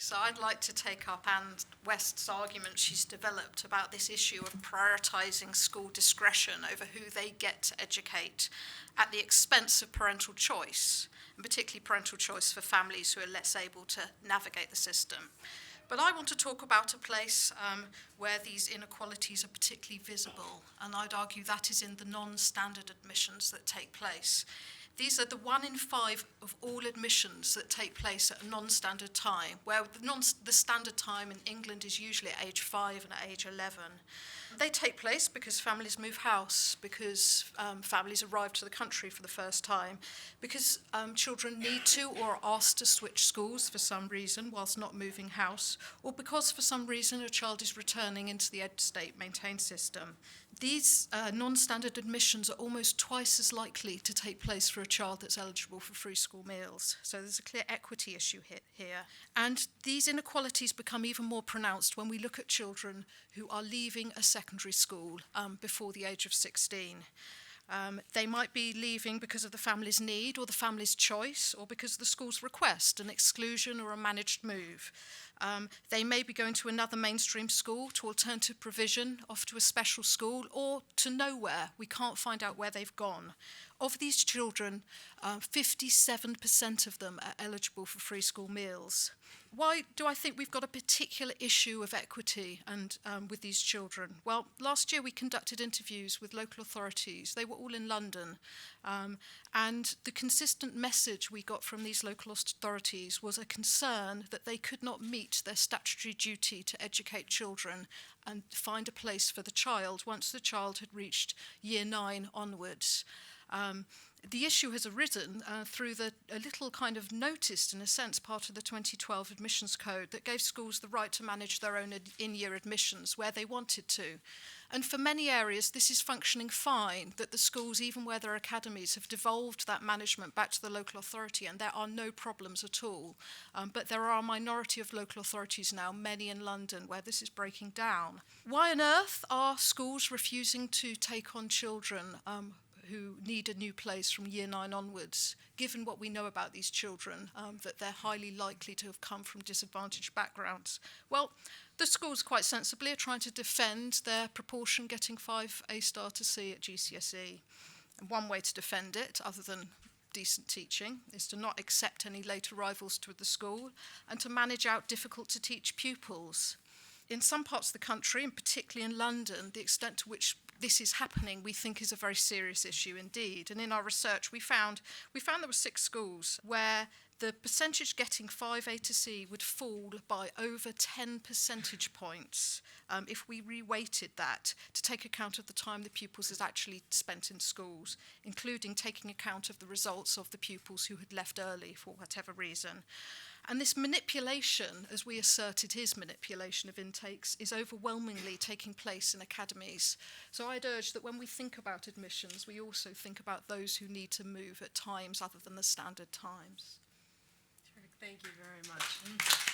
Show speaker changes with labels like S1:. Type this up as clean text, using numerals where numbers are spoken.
S1: So I'd like to take up Anne West's argument she's developed about this issue of prioritising school discretion over who they get to educate at the expense of parental choice, and particularly parental choice for families who are less able to navigate the system. But I want to talk about a place where these inequalities are particularly visible, and I'd argue that is in the non-standard admissions that take place. These are the 1 in 5 of all admissions that take place at a non-standard time, where the standard time in England is usually at age 5 and at age 11. They take place because families move house, because families arrive to the country for the first time, because children need to or are asked to switch schools for some reason whilst not moving house, or because for some reason a child is returning into the state maintained system. These non-standard admissions are almost twice as likely to take place for a child that's eligible for free school meals. So there's a clear equity issue here. And these inequalities become even more pronounced when we look at children who are leaving a secondary school before the age of 16. They might be leaving because of the family's need or the family's choice, or because of the school's request, an exclusion or a managed move. They may be going to another mainstream school, to alternative provision, off to a special school, or to nowhere. We can't find out where they've gone. Of these children, 57% of them are eligible for free school meals. Why do I think we've got a particular issue of equity and with these children? Well, last year we conducted interviews with local authorities. They were all in London. And the consistent message we got from these local authorities was a concern that they could not meet their statutory duty to educate children and find a place for the child once the child had reached year 9 onwards. The issue has arisen through a little kind of notice, in a sense, part of the 2012 admissions code that gave schools the right to manage their own in-year admissions where they wanted to. And for many areas, this is functioning fine, that the schools, even where their academies, have devolved that management back to the local authority, and there are no problems at all. But there are a minority of local authorities now, many in London, where this is breaking down. Why on earth are schools refusing to take on children who need a new place from year 9 onwards, given what we know about these children, that they're highly likely to have come from disadvantaged backgrounds? Well, the schools quite sensibly are trying to defend their proportion getting 5 A-star to C at GCSE. And one way to defend it, other than decent teaching, is to not accept any late arrivals to the school and to manage out difficult-to-teach pupils. In some parts of the country, and particularly in London, the extent to which this is happening, we think, is a very serious issue indeed. And in our research, we found there were 6 schools where the percentage getting 5A to C would fall by over 10 percentage points if we reweighted that to take account of the time the pupils had actually spent in schools, including taking account of the results of the pupils who had left early for whatever reason. And this manipulation, as we asserted his manipulation of intakes, is overwhelmingly taking place in academies. So I'd urge that when we think about admissions, we also think about those who need to move at times other than the standard times.
S2: Terrific. Thank you very much.